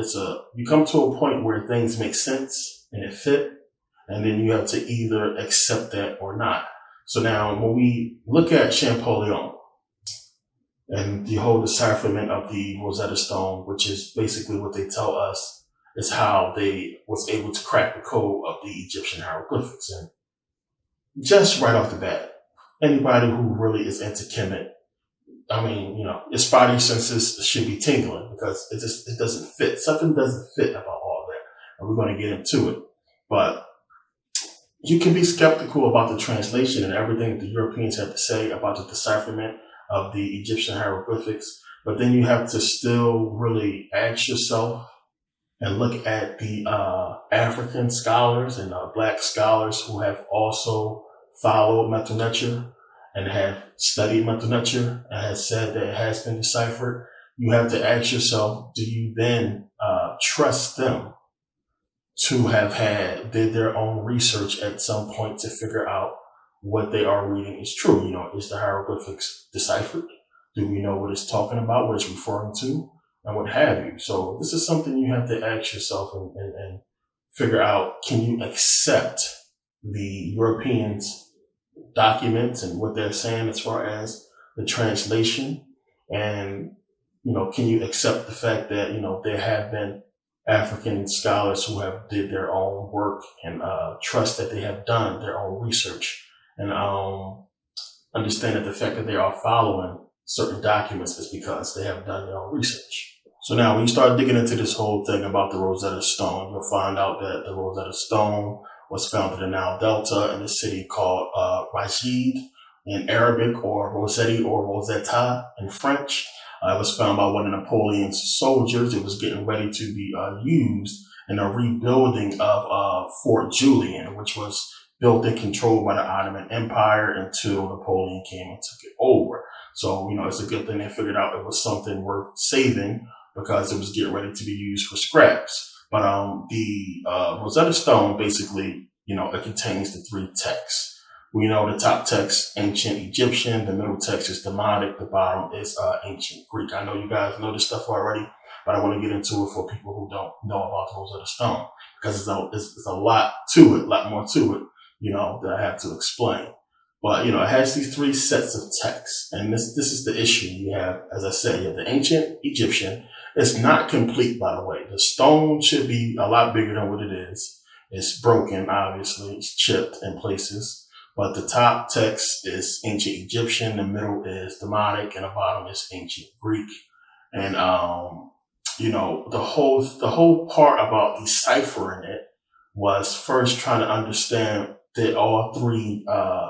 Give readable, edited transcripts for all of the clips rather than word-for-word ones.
So, you come to a point where things make sense and it fit, and then you have to either accept that or not. So now when we look at Champollion and the whole decipherment of the Rosetta Stone, which is basically what they tell us is how they was able to crack the code of the Egyptian hieroglyphics. And just right off the bat, anybody who really is into Kemet, your spidey senses should be tingling because it doesn't fit. Something doesn't fit about all that. And we're going to get into it. But you can be skeptical about the translation and everything that the Europeans have to say about the decipherment of the Egyptian hieroglyphics. But then you have to still really ask yourself and look at the African scholars and Black scholars who have also followed Metu Neter and have studied Metu Neter and has said that it has been deciphered. You have to ask yourself, do you then trust them to have did their own research at some point to figure out what they are reading is true? Is the hieroglyphics deciphered? Do we know what it's talking about, what it's referring to, and what have you? So this is something you have to ask yourself and figure out, can you accept the Europeans' documents and what they're saying as far as the translation? And, can you accept the fact that, there have been African scholars who have did their own work and trust that they have done their own research and understand that the fact that they are following certain documents is because they have done their own research. So now when you start digging into this whole thing about the Rosetta Stone, you'll find out that the Rosetta Stone was found in the Nile Delta in a city called Rajid in Arabic, or Rossetti or Rosetta in French. It was found by one of Napoleon's soldiers. It was getting ready to be used in a rebuilding of Fort Julian, which was built and controlled by the Ottoman Empire until Napoleon came and took it over. So, it's a good thing they figured out it was something worth saving because it was getting ready to be used for scraps. But the Rosetta Stone basically, it contains the three texts. We know the top text, ancient Egyptian, the middle text is Demotic, the bottom is ancient Greek. I know you guys know this stuff already, but I want to get into it for people who don't know about the Rosetta Stone because there's a lot to it, a lot more to it, that I have to explain. But, it has these three sets of texts, and this is the issue. You have, as I said, you have the ancient Egyptian. It's not complete, by the way. The stone should be a lot bigger than what it is. It's broken, obviously. It's chipped in places. But the top text is ancient Egyptian, the middle is Demotic, and the bottom is ancient Greek. And, the whole part about deciphering it was first trying to understand that all three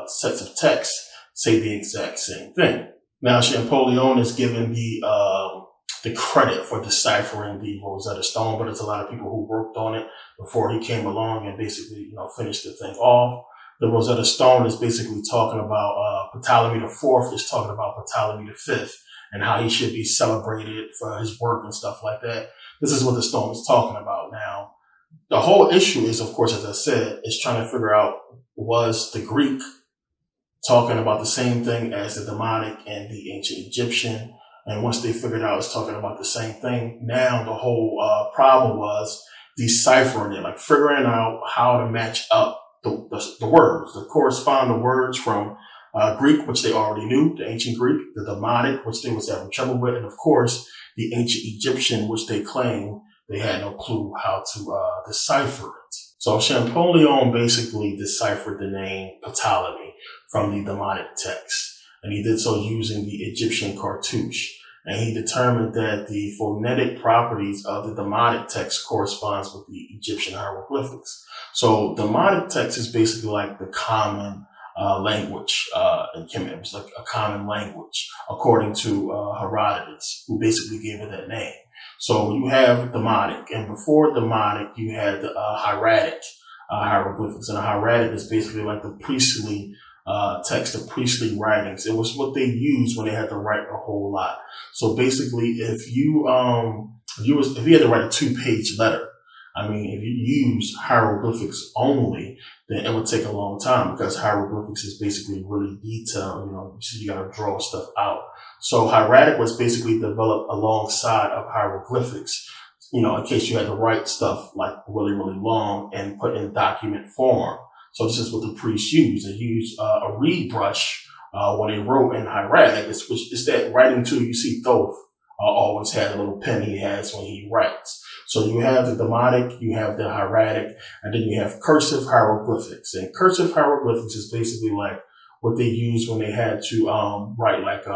sets of texts say the exact same thing. Now, Champollion is given the credit for deciphering the Rosetta Stone, but there's a lot of people who worked on it before he came along and basically, finished the thing off. The Rosetta Stone is basically talking about Ptolemy IV is talking about Ptolemy V and how he should be celebrated for his work and stuff like that. This is what the stone is talking about. Now, the whole issue is, of course, as I said, is trying to figure out, was the Greek talking about the same thing as the Demotic and the ancient Egyptian? And once they figured out it's talking about the same thing, now the whole problem was deciphering it, like figuring out how to match up the words, the corresponding words from Greek, which they already knew, the ancient Greek, the Demotic, which they was having trouble with, and of course, the ancient Egyptian, which they claim they had no clue how to decipher it. So Champollion basically deciphered the name Ptolemy from the Demotic text, and he did so using the Egyptian cartouche. And he determined that the phonetic properties of the Demotic text corresponds with the Egyptian hieroglyphics. So Demotic text is basically like the common language in Kemet. It was like a common language, according to Herodotus, who basically gave it that name. So you have Demotic, and before Demotic, you had the hieratic hieroglyphics. And a hieratic is basically like the priestly text, the priestly writings. It was what they used when they had to write a whole lot. So basically, if you had to write a 2-page letter, I mean, if you use hieroglyphics only, then it would take a long time, because hieroglyphics is basically really detailed. You got to draw stuff out. So hieratic was basically developed alongside of hieroglyphics, in case you had to write stuff like really, really long and put in document form. So this is what the priests use. They use a reed brush when they wrote in hieratic. It's that writing tool you see Thoth always had, a little pen he has when he writes. So you have the Demotic, you have the hieratic, and then you have cursive hieroglyphics. And cursive hieroglyphics is basically like what they used when they had to write like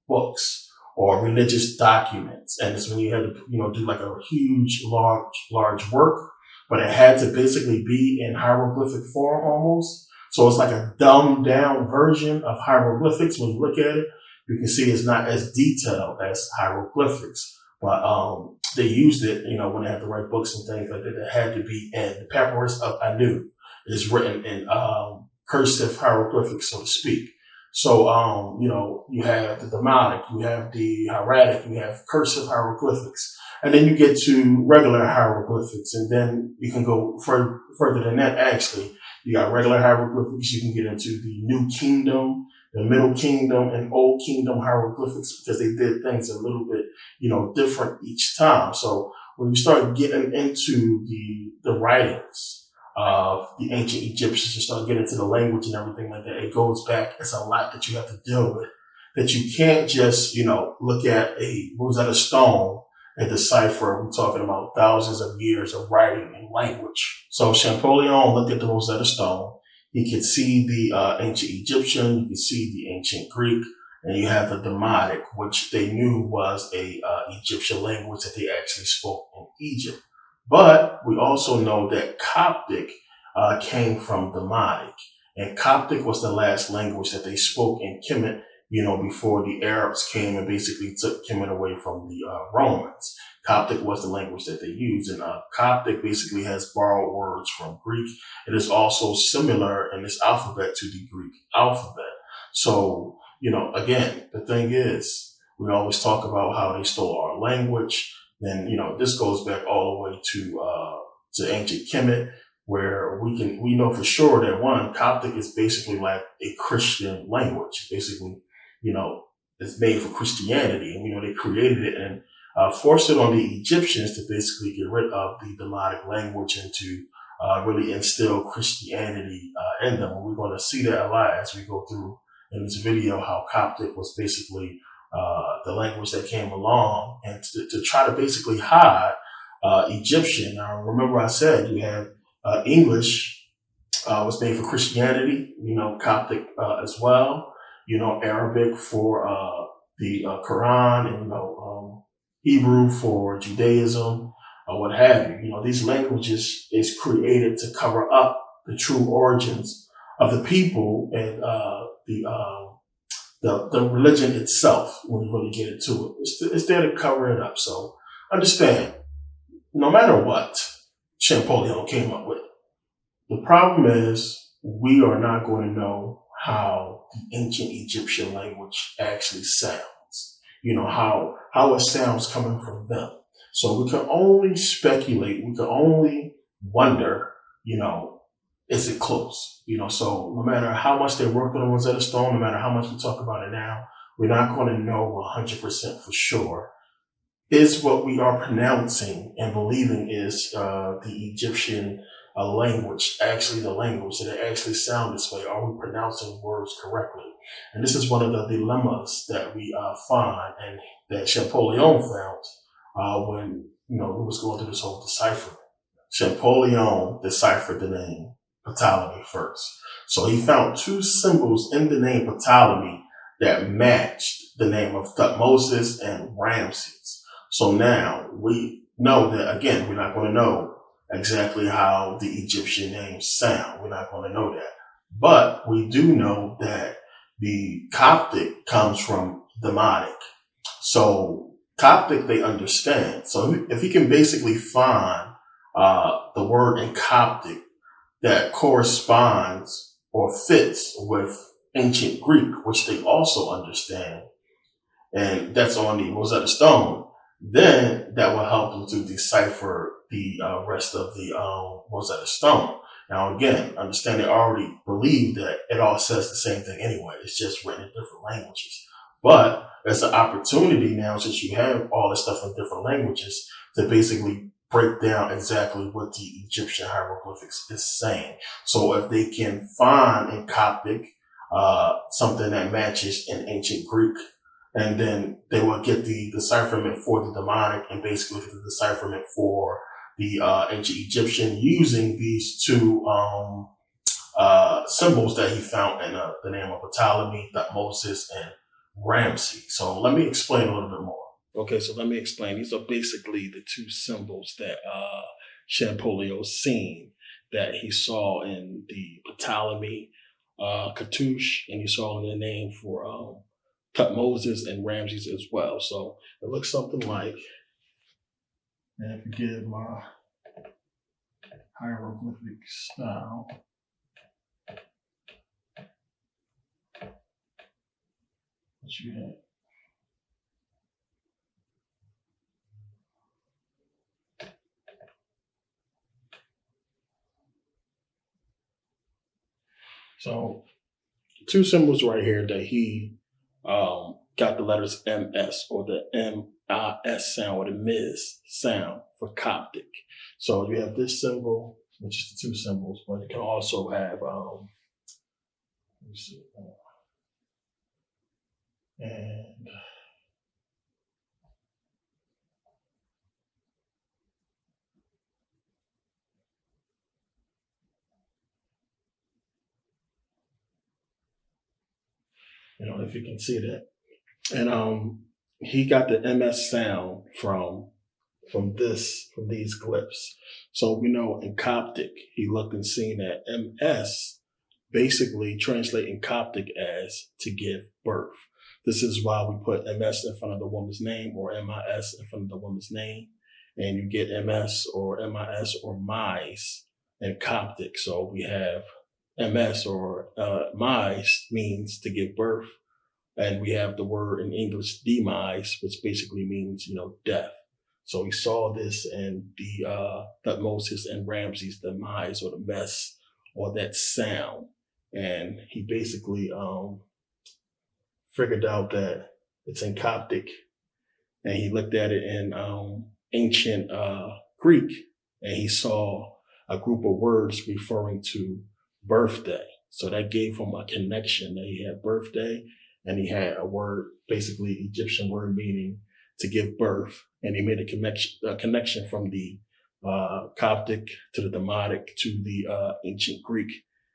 books or religious documents. And it's when you had to do like a huge, large work, but it had to basically be in hieroglyphic form almost. So it's like a dumbed down version of hieroglyphics. When you look at it, you can see it's not as detailed as hieroglyphics. But they used it, when they had to write books and things like that. It had to be in the papyrus of Anu. Is written in cursive hieroglyphics, so to speak. So, you have the Demotic, you have the hieratic, you have cursive hieroglyphics. And then you get to regular hieroglyphics, and then you can go further than that, actually. You got regular hieroglyphics, you can get into the New Kingdom, the Middle Kingdom, and Old Kingdom hieroglyphics, because they did things a little bit, different each time. So when you start getting into the writings of the ancient Egyptians, you start getting into the language and everything like that, it goes back. It's a lot that you have to deal with, that you can't just, look at a Rosetta Stone and decipher. We're talking about thousands of years of writing and language. So Champollion looked at the Rosetta Stone. He could see the ancient Egyptian, you could see the ancient Greek, and you have the Demotic, which they knew was a Egyptian language that they actually spoke in Egypt. But we also know that Coptic came from Demotic, and Coptic was the last language that they spoke in Kemet, before the Arabs came and basically took Kemet away from the Romans. Coptic was the language that they used, and Coptic basically has borrowed words from Greek. It is also similar in its alphabet to the Greek alphabet. So, again, the thing is, we always talk about how they stole our language. Then, this goes back all the way to ancient Kemet, where we know for sure that one, Coptic is basically like a Christian language. Basically, it's made for Christianity, and they created it and forced it on the Egyptians to basically get rid of the Demotic language and to really instill Christianity in them. And we're going to see that a lot as we go through in this video, how Coptic was basically the language that came along and to try to basically hide Egyptian. Now, remember I said you have English was made for Christianity, Coptic as well, Arabic for the Quran, and Hebrew for Judaism, or what have you. These languages is created to cover up the true origins of the people and the religion itself. When you really get into it, it's there to cover it up. So understand, no matter what Champollion came up with, the problem is we are not going to know how the ancient Egyptian language actually sounds. How it sounds coming from them. So we can only speculate. We can only wonder, is it close? So no matter how much they worked on Rosetta Stone, no matter how much we talk about it now, we're not going to know 100% for sure. Is what we are pronouncing and believing is the Egyptian language actually the language? Did it actually sound this way? Are we pronouncing words correctly? And this is one of the dilemmas that we find, and that Champollion found when he was going through this whole decipherment. Champollion deciphered the name Ptolemy first. So he found two symbols in the name Ptolemy that matched the name of Thutmose and Ramses. So now we know that, again, we're not going to know exactly how the Egyptian names sound. We're not going to know that. But we do know that the Coptic comes from Demotic. So Coptic, they understand. So if he can basically find the word in Coptic that corresponds or fits with ancient Greek, which they also understand, and that's on the Rosetta Stone, then that will help them to decipher the rest of the Rosetta Stone. Now, again, understand they already believe that it all says the same thing anyway. It's just written in different languages. But there's an opportunity now, since you have all this stuff in different languages, to basically break down exactly what the Egyptian hieroglyphics is saying. So if they can find in Coptic something that matches in ancient Greek, and then they will get the decipherment for the demonic and basically get the decipherment for the ancient Egyptian using these two symbols that he found in the name of Ptolemy, Thutmose, and Ramses. So let me explain a little bit more. Okay, so let me explain. These are basically the two symbols that Champollion seen, that he saw in the Ptolemy cartouche, and he saw in the name for Thutmose and Ramses as well. So it looks something like, and if you give my hieroglyphic style, what you have. So two symbols right here that he got the letters MS, or the MIS sound, or the Ms sound for Coptic. So you have this symbol, which is the two symbols, but you can also have, let me see, and if you can see that. And he got the MS sound from these glyphs. So we know in Coptic, he looked and seen that MS basically translate in Coptic as to give birth. This is why we put MS in front of the woman's name, or MIS in front of the woman's name. And you get MS or MIS or MIS in Coptic. So we have MS or MIS means to give birth. And we have the word in English, demise, which basically means, death. So he saw this in the Thutmose and Ramses, the demise or the mess or that sound. And he basically figured out that it's in Coptic. And he looked at it in ancient Greek, and he saw a group of words referring to birthday. So that gave him a connection that he had birthday, and he had a word, basically Egyptian word meaning to give birth. And he made a connection from the Coptic to the Demotic to the ancient Greek.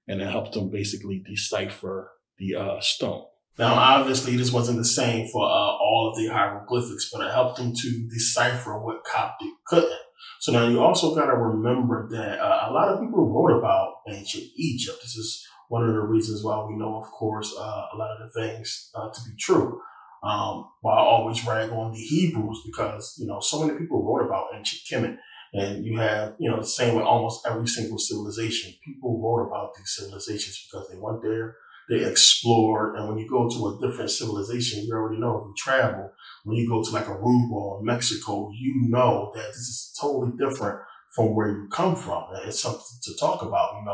And it helped him basically decipher the stone. Now, obviously, this wasn't the same for all of the hieroglyphics, but it helped him to decipher what Coptic couldn't. So now you also got to remember that a lot of people wrote about ancient Egypt. This is one of the reasons why we know, of course, a lot of the things to be true. Why I always rag on the Hebrews, because, so many people wrote about ancient Kemet. And you have, the same with almost every single civilization. People wrote about these civilizations because they went there, they explored. And when you go to a different civilization, you already know if you travel, when you go to like Aruba or Mexico, you know that this is totally different from where you come from. And it's something to talk about, and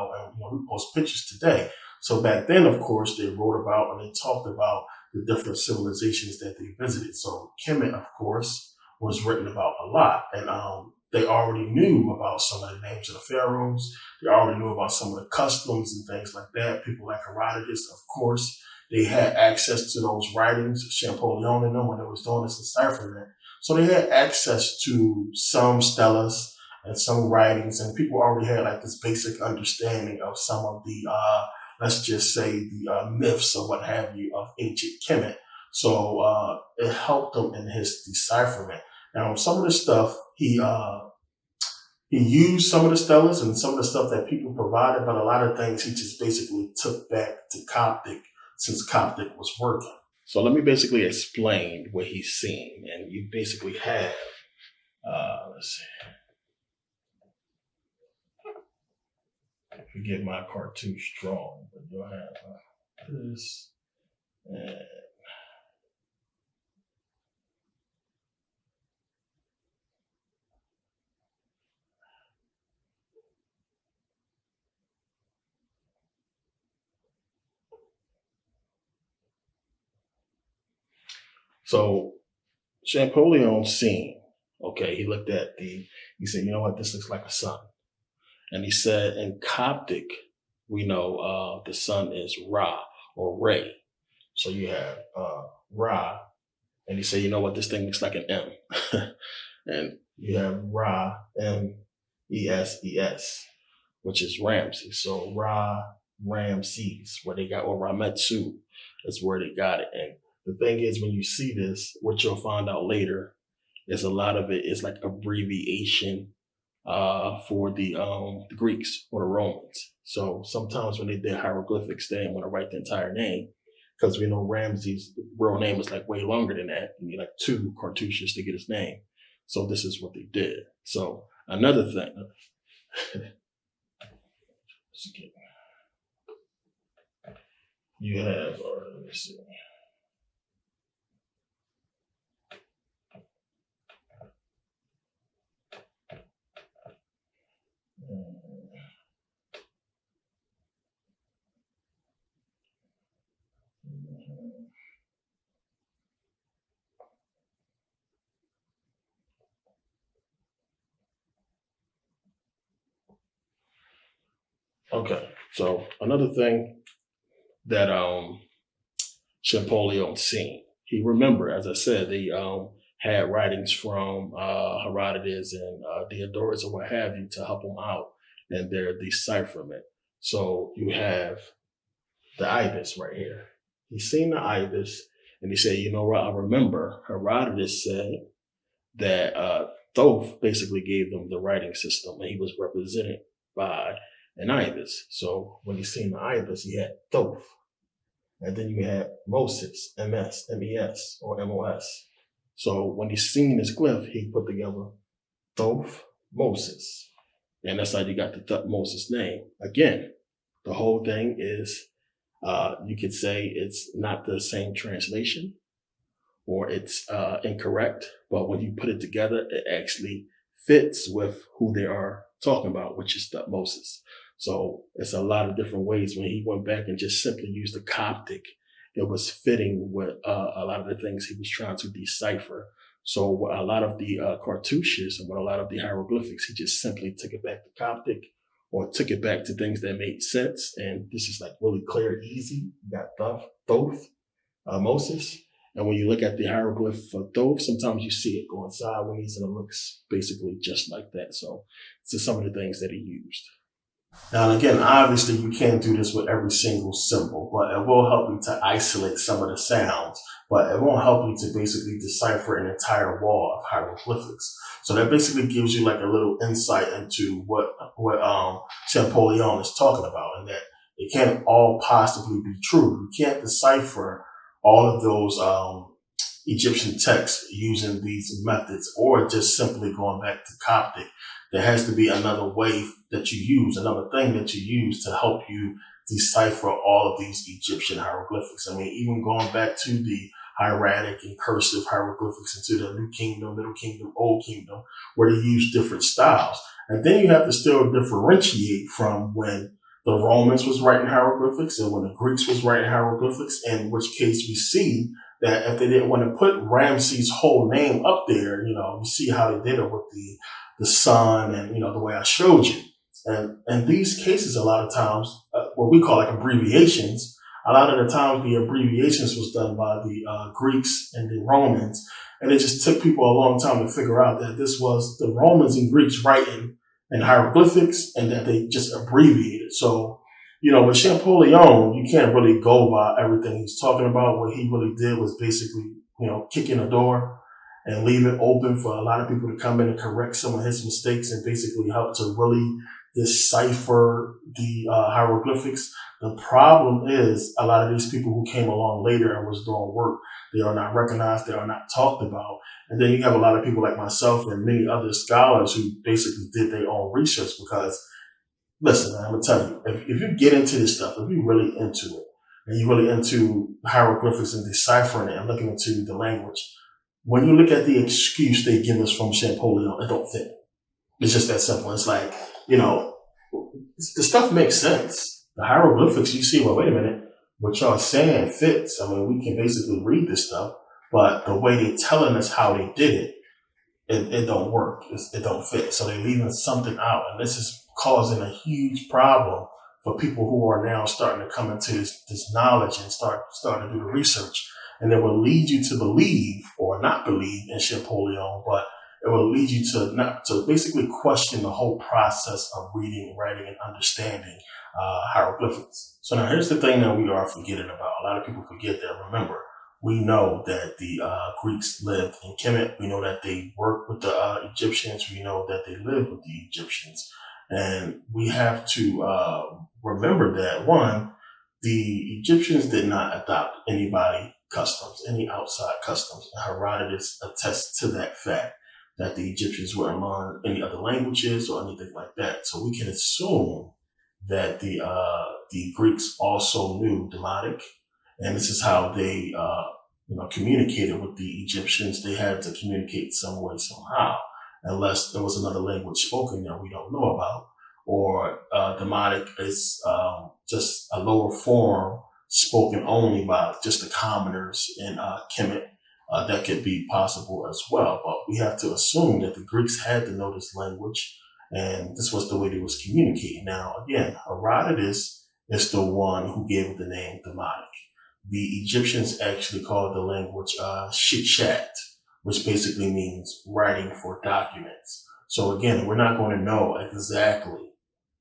we post pictures today. So back then, of course, they wrote about and they talked about the different civilizations that they visited. So Kemet, of course, was written about a lot. And they already knew about some of the names of the pharaohs. They already knew about some of the customs and things like that. People like Herodotus, of course, they had access to those writings, Champollion and them, when they was doing this decipherment. So they had access to some stelas and some writings, and people already had like this basic understanding of some of the let's just say, the myths or what have you of ancient Kemet. So it helped him in his decipherment. Now, some of the stuff he used some of the stellars and some of the stuff that people provided, but a lot of things he just basically took back to Coptic since Coptic was working. So let me basically explain what he's seen. And you basically have, let's see, forget my cartoon strong, but you'll have this. And so Champollion seen, okay, he looked at he said, you know what, this looks like a sun. And he said, in Coptic, we know the sun is Ra or Ray. So you have Ra, and he said, you know what, this thing looks like an M. And you have Ra, Messes, which is Ramses. So Ra, Ramses, where they got, or Rametsu, is where they got it. And the thing is, when you see this, what you'll find out later is a lot of it is like abbreviation for the Greeks or the Romans. So sometimes when they did hieroglyphics, they didn't want to write the entire name because we know Ramses' real name is like way longer than that. You need like 2 cartouches to get his name. So this is what they did. So another thing. You have, or let me see. Okay, so another thing that Champollion seen, he remembered, as I said, they had writings from Herodotus and Diodorus or what have you to help them out in their decipherment. So you have the ibis right here. He's seen the ibis, and he said, you know what, I remember Herodotus said that Thoth basically gave them the writing system, and he was represented by an ibis. So when he seen the ibis, he had Thoth. And then you had Moses, MS, MES, or MOS. So when he seen this glyph, he put together Thoth, Moses. And that's how you got the Thutmoses name. Again, the whole thing is, you could say it's not the same translation or it's incorrect, but when you put it together, it actually fits with who they are talking about, which is Thutmoses. So it's a lot of different ways. When he went back and just simply used the Coptic, it was fitting with a lot of the things he was trying to decipher. So a lot of the cartouches and with a lot of the hieroglyphics, he just simply took it back to Coptic or took it back to things that made sense. And this is like really clear, easy. You got Thoth, Moses. And when you look at the hieroglyph for Thoth, sometimes you see it going sideways and it looks basically just like that. So it's just some of the things that he used. Now, again, obviously you can't do this with every single symbol, but it will help you to isolate some of the sounds, but it won't help you to basically decipher an entire wall of hieroglyphics. So that basically gives you like a little insight into what Champollion is talking about, and that it can't all possibly be true. You can't decipher all of those Egyptian texts using these methods or just simply going back to Coptic. There has to be another way that you use, another thing that you use to help you decipher all of these Egyptian hieroglyphics. I mean, even going back to the hieratic and cursive hieroglyphics into the New Kingdom, Middle Kingdom, Old Kingdom, where they use different styles. And then you have to still differentiate from when the Romans was writing hieroglyphics and when the Greeks was writing hieroglyphics, in which case we see that if they didn't want to put Ramses' whole name up there, you see how they did it with the sun and, the way I showed you. And in these cases, a lot of times, what we call like abbreviations, a lot of the times the abbreviations was done by the Greeks and the Romans. And it just took people a long time to figure out that this was the Romans and Greeks writing in hieroglyphics and that they just abbreviated. So, with Champollion, you can't really go by everything he's talking about. What he really did was basically, kick in the door and leave it open for a lot of people to come in and correct some of his mistakes and basically help to really decipher the hieroglyphics. The problem is a lot of these people who came along later and was doing work, they are not recognized, they are not talked about. And then you have a lot of people like myself and many other scholars who basically did their own research because, listen, man, I'm going to tell you, if you get into this stuff, if you're really into it, and you're really into hieroglyphics and deciphering it and looking into the language, when you look at the excuse they give us from Champollion, it don't fit. It's just that simple. It's like, the stuff makes sense. The hieroglyphics, you see, well, wait a minute, what y'all saying fits. I mean, we can basically read this stuff, but the way they're telling us how they did it, it don't work. It don't fit. So they're leaving something out. And this is causing a huge problem for people who are now starting to come into this knowledge and starting to do the research. And it will lead you to believe or not believe in Champollion, but it will lead you to basically question the whole process of reading, writing, and understanding hieroglyphics. So now here's the thing that we are forgetting about. A lot of people forget that. Remember, we know that the Greeks lived in Kemet. We know that they worked with the Egyptians. We know that they lived with the Egyptians. And we have to remember that, one, the Egyptians did not adopt any outside customs. And Herodotus attests to that fact, that the Egyptians wouldn't learn any other languages or anything like that. So we can assume that the Greeks also knew Demotic, and this is how they communicated with the Egyptians. They had to communicate some way, somehow, unless there was another language spoken that we don't know about, or Demotic is just a lower form spoken only by just the commoners in Kemet. That could be possible as well, but we have to assume that the Greeks had to know this language, and this was the way they was communicating. Now, again, Herodotus is the one who gave it the name Demotic. The Egyptians actually called the language Shichat, which basically means writing for documents. So again, we're not going to know exactly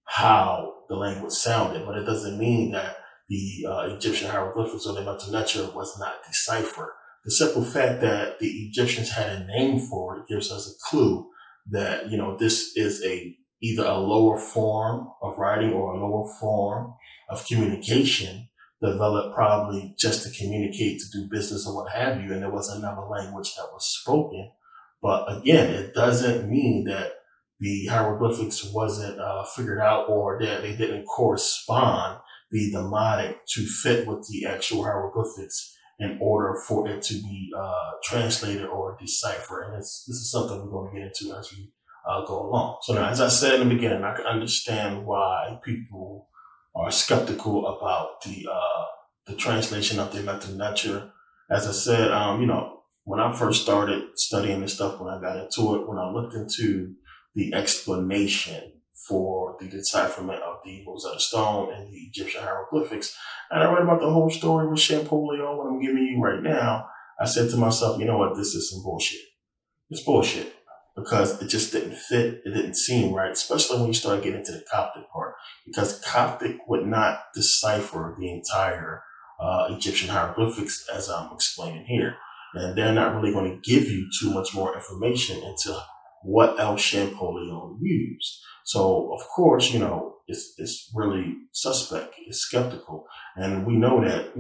how the language sounded, but it doesn't mean that the Egyptian hieroglyphics or the Metu Neter was not deciphered. The simple fact that the Egyptians had a name for it gives us a clue that, this is either a lower form of writing or a lower form of communication developed probably just to communicate, to do business or what have you. And there was another language that was spoken. But again, it doesn't mean that the hieroglyphics wasn't figured out or that they didn't correspond, the Demotic, to fit with the actual hieroglyphics in order for it to be translated or deciphered. And this is something we're going to get into as we go along. So now, as I said in the beginning, I can understand why people are skeptical about the translation of the Metu Neter. As I said, when I first started studying this stuff, when I got into it, when I looked into the explanation for the decipherment of the Rosetta Stone and the Egyptian hieroglyphics, and I read about the whole story with Champollion, what I'm giving you right now, I said to myself, you know what, this is some bullshit. It's bullshit. Because it just didn't fit. It didn't seem right, especially when you start getting into the Coptic part. Because Coptic would not decipher the entire Egyptian hieroglyphics as I'm explaining here. And they're not really going to give you too much more information into what else Champollion used. So, of course, it's really suspect. It's skeptical. And we know that,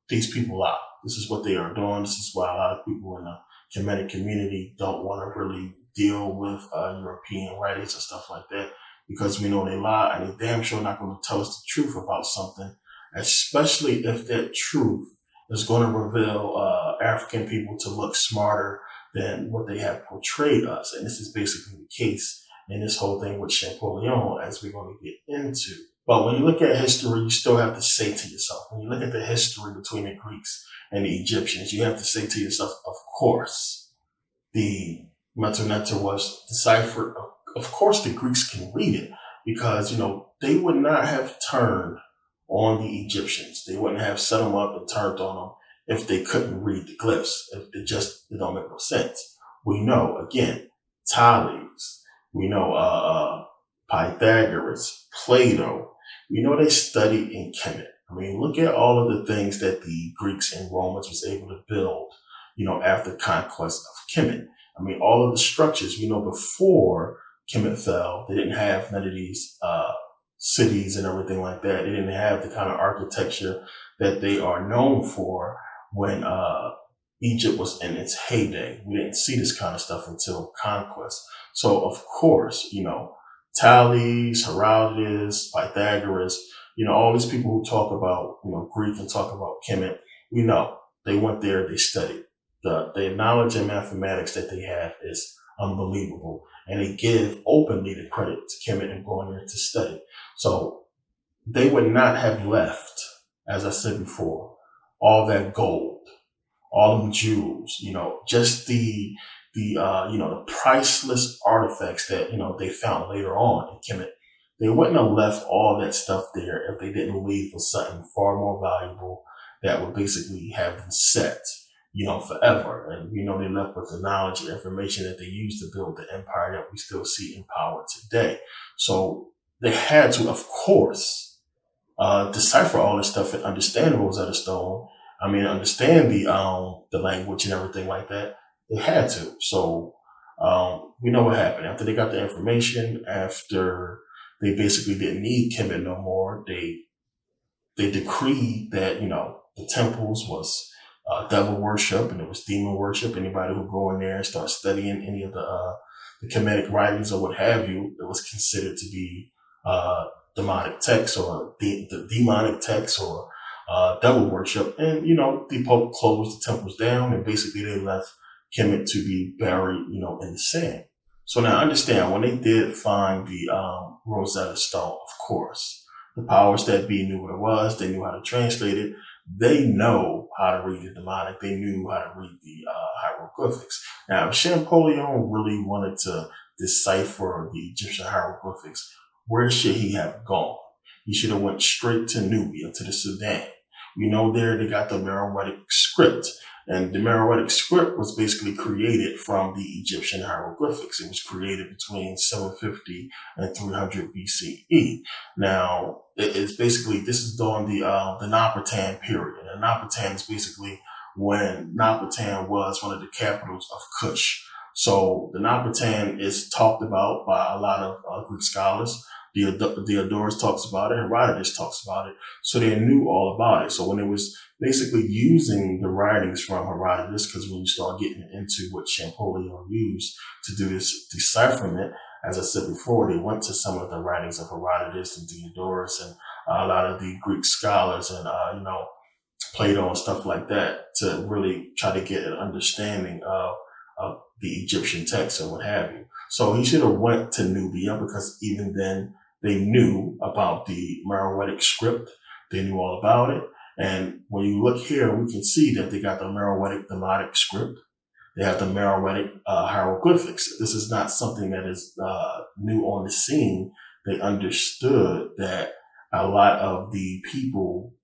these people are. This is what they are doing. This is why a lot of people in the Kemetic community don't want to really deal with European writings and stuff like that, because we know they lie and they damn sure not going to tell us the truth about something, especially if that truth is going to reveal African people to look smarter than what they have portrayed us. And this is basically the case in this whole thing with Champollion, as we're going to get into. But when you look at history, you still have to say to yourself, when you look at the history between the Greeks and the Egyptians, you have to say to yourself, of course, the Metu Neter was deciphered. Of course, the Greeks can read it, because, they would not have turned on the Egyptians. They wouldn't have set them up and turned on them if they couldn't read the glyphs. It don't make no sense. We know, again, Thales, we know Pythagoras, Plato, We know they studied in Kemet. I mean, look at all of the things that the Greeks and Romans was able to build, after conquest of Kemet. I mean, all of the structures, we know before Kemet fell, they didn't have none of these cities and everything like that. They didn't have the kind of architecture that they are known for when Egypt was in its heyday. We didn't see this kind of stuff until conquest. So, of course, Thales, Herodotus, Pythagoras, all these people who talk about, Greek and talk about Kemet, we know they went there, they studied. The knowledge and mathematics that they have is unbelievable. And they give openly the credit to Kemet and going there to study. So they would not have left, as I said before, all that gold, all them jewels, just the priceless artifacts that, they found later on in Kemet. They wouldn't have left all that stuff there if they didn't leave for something far more valuable that would basically have them set, forever. And, they left with the knowledge and information that they used to build the empire that we still see in power today. So they had to, of course, decipher all this stuff and understand Rosetta Stone. I mean, understand the language and everything like that. They had to. So we know what happened. After they got the information, after they basically didn't need Kemet no more, they decreed that, the temples was devil worship and it was demon worship. Anybody who go in there and start studying any of the Kemetic writings or what have you, it was considered to be demonic text or the demonic text or devil worship. And, the Pope closed the temples down and basically they left Kemet to be buried, in the sand. So now understand, when they did find the Rosetta Stone, of course, the powers that be knew what it was. They knew how to translate it. They know how to read the demonic. They knew how to read the hieroglyphics. Now, if Champollion really wanted to decipher the Egyptian hieroglyphics, where should he have gone? He should have went straight to Nubia, to the Sudan. We know there they got the Meroitic script. And the Meroitic script was basically created from the Egyptian hieroglyphics. It was created between 750 and 300 BCE. Now, it's basically, this is during the Napatan period. And Napatan is basically when Napatan was one of the capitals of Kush. So the Napatan is talked about by a lot of Greek scholars. Diodorus talks about it. Herodotus talks about it. So they knew all about it. So when it was basically using the writings from Herodotus, because when you start getting into what Champollion used to do this decipherment, as I said before, they went to some of the writings of Herodotus and Diodorus and a lot of the Greek scholars and, Plato and stuff like that to really try to get an understanding of the Egyptian text and what have you. So he should have went to Nubia because even then they knew about the Meroitic script. They knew all about it. And when you look here, we can see that they got the Meroitic Demotic script. They have the Meroitic hieroglyphics. This is not something that is new on the scene. They understood that a lot of the people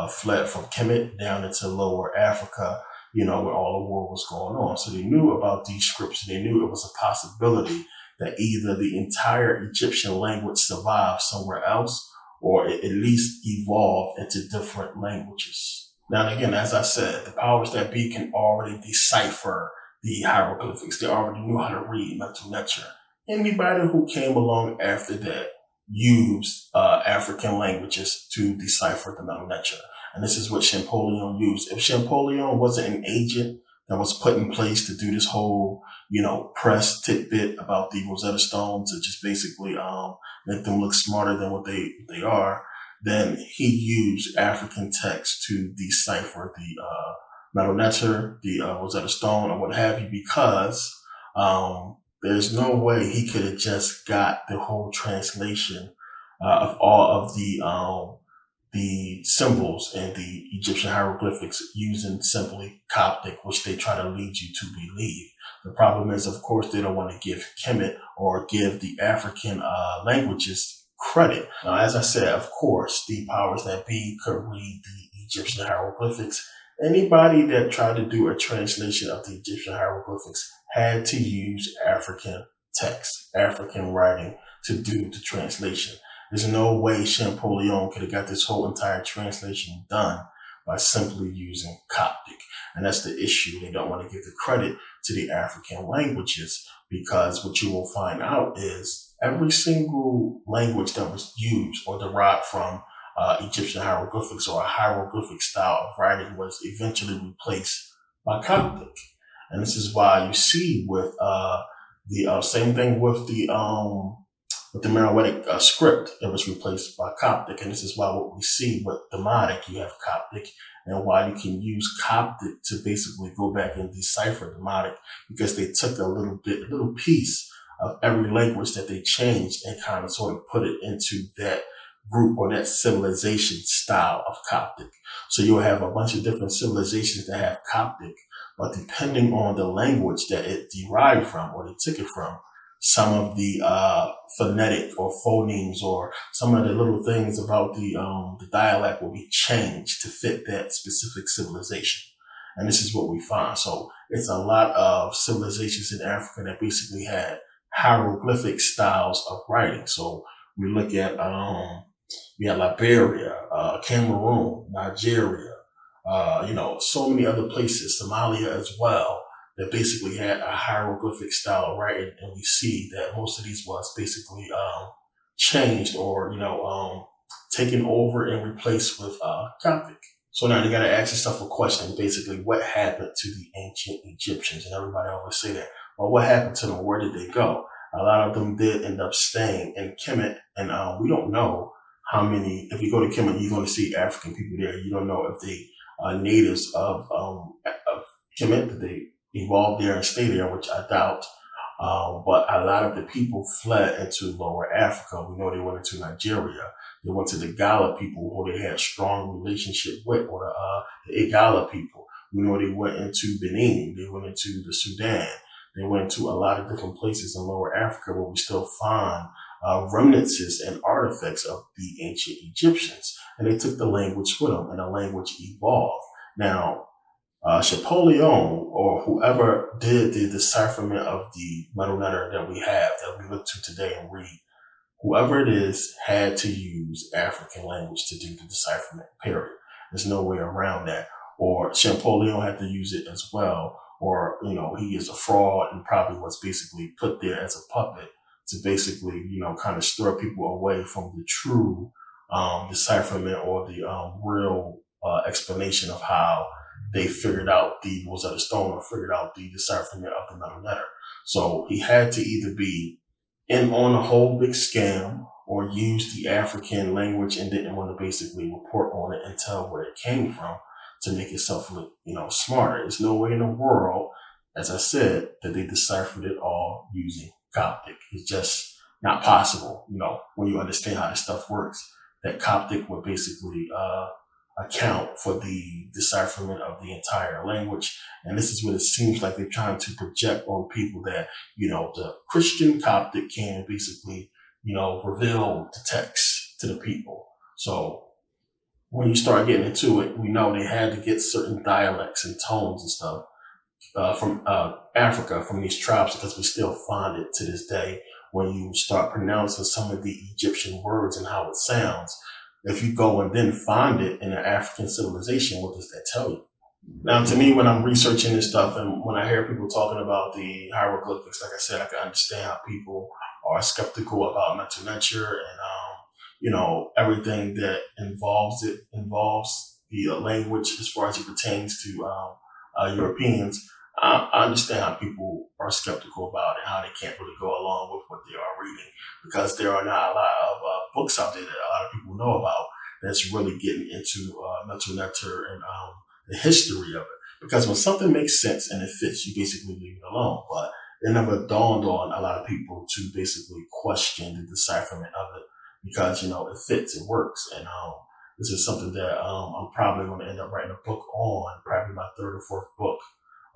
fled from Kemet down into lower Africa, where all the war was going on. So they knew about these scripts. They knew it was a possibility that either the entire Egyptian language survived somewhere else or it at least evolved into different languages. Now, again, as I said, the powers that be can already decipher the hieroglyphics. They already knew how to read mental nature. Anybody who came along after that used African languages to decipher the mental nature. And this is what Champollion used. If Champollion wasn't an agent that was put in place to do this whole, press tidbit about the Rosetta Stone to just basically make them look smarter than what they are, then he used African text to decipher the mental nature, the Rosetta Stone, or what have you, because there's no way he could have just got the whole translation of all of the symbols and the Egyptian hieroglyphics using simply Coptic, which they try to lead you to believe. The problem is, of course, they don't want to give Kemet or give the African languages credit. Now, as I said, of course, the powers that be could read the Egyptian hieroglyphics. Anybody that tried to do a translation of the Egyptian hieroglyphics had to use African text, African writing to do the translation. There's no way Champollion could have got this whole entire translation done by simply using Coptic. And that's the issue. They don't want to give the credit to the African languages, because what you will find out is every single language that was used or derived from Egyptian hieroglyphics or a hieroglyphic style of writing was eventually replaced by Coptic. And this is why you see with the same thing with the Meroitic script that was replaced by Coptic. And this is why what we see with Demotic, you have Coptic, and why you can use Coptic to basically go back and decipher Demotic, because they took a little piece of every language that they changed and kind of sort of put it into that group or that civilization style of Coptic. So you'll have a bunch of different civilizations that have Coptic, but depending on the language that it derived from or they took it from, some of the phonetic or phonemes or some of the little things about the dialect will be changed to fit that specific civilization. And this is what we find. So it's a lot of civilizations in Africa that basically had hieroglyphic styles of writing. So we look at Liberia, Cameroon, Nigeria, so many other places, Somalia as well, that basically had a hieroglyphic style of writing. And we see that most of these was basically changed or, taken over and replaced with Coptic. So now you got to ask yourself a question, basically, what happened to the ancient Egyptians? And everybody always say that. Well, what happened to them? Where did they go? A lot of them did end up staying in Kemet, and we don't know how many. If you go to Kemet, you're going to see African people there. You don't know if they are natives of Kemet, that they evolved there and stay there, which I doubt. But a lot of the people fled into lower Africa. We know they went into Nigeria. They went to the Gala people who they had a strong relationship with, or the Igala people. We know they went into Benin. They went into the Sudan. They went to a lot of different places in lower Africa where we still find remnants and artifacts of the ancient Egyptians. And they took the language with them, and the language evolved. Now, Champollion, or whoever did the decipherment of the metal letter that we have, that we look to today and read, whoever it is had to use African language to do the decipherment, period. There's no way around that. Or Champollion had to use it as well. Or, he is a fraud and probably was basically put there as a puppet to basically, kind of stir people away from the true decipherment or the real explanation of how they figured out the Rosetta Stone or figured out the decipherment of the metal letter. So he had to either be in on a whole big scam or use the African language and didn't want to basically report on it and tell where it came from to make itself look, smarter. There's no way in the world, as I said, that they deciphered it all using Coptic. It's just not possible, when you understand how this stuff works, that Coptic would basically account for the decipherment of the entire language. And this is what it seems like they're trying to project on people, that, the Christian Coptic can basically, reveal the text to the people. So when you start getting into it, we know they had to get certain dialects and tones and stuff from Africa, from these tribes, because we still find it to this day. When you start pronouncing some of the Egyptian words and how it sounds, if you go and then find it in an African civilization, what does that tell you? Now, to me, when I'm researching this stuff and when I hear people talking about the hieroglyphics, like I said, I can understand how people are skeptical about mental nature and, everything that involves the language as far as it pertains to Europeans. I understand how people are skeptical about it, how they can't really go along with what they are reading, because there are not a lot of books out there that a lot of people know about that's really getting into mental nectar and the history of it. Because when something makes sense and it fits, you basically leave it alone. But it never dawned on a lot of people to basically question the decipherment of it, because, it fits, it works. And this is something that I'm probably going to end up writing a book on, probably my third or fourth book.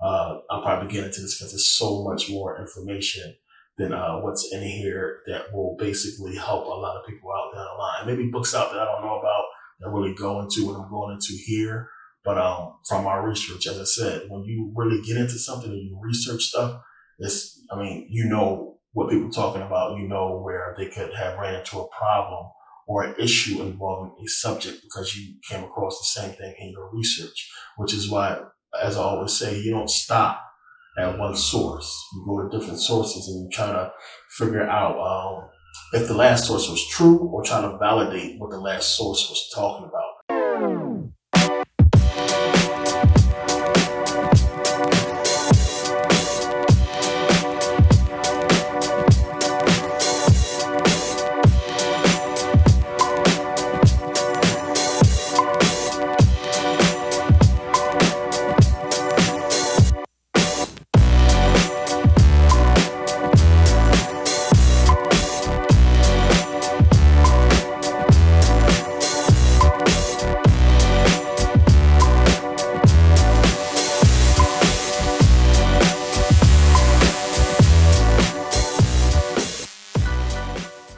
I'll probably get into this because there's so much more information than what's in here that will basically help a lot of people out down the line. Maybe books out that I don't know about that really go into what I'm going into here. But from our research, as I said, when you really get into something and you research stuff, what people are talking about, where they could have ran into a problem or an issue involving a subject because you came across the same thing in your research, which is why, as I always say, you don't stop at one source. You go to different sources and you try to figure out if the last source was true, or try to validate what the last source was talking about.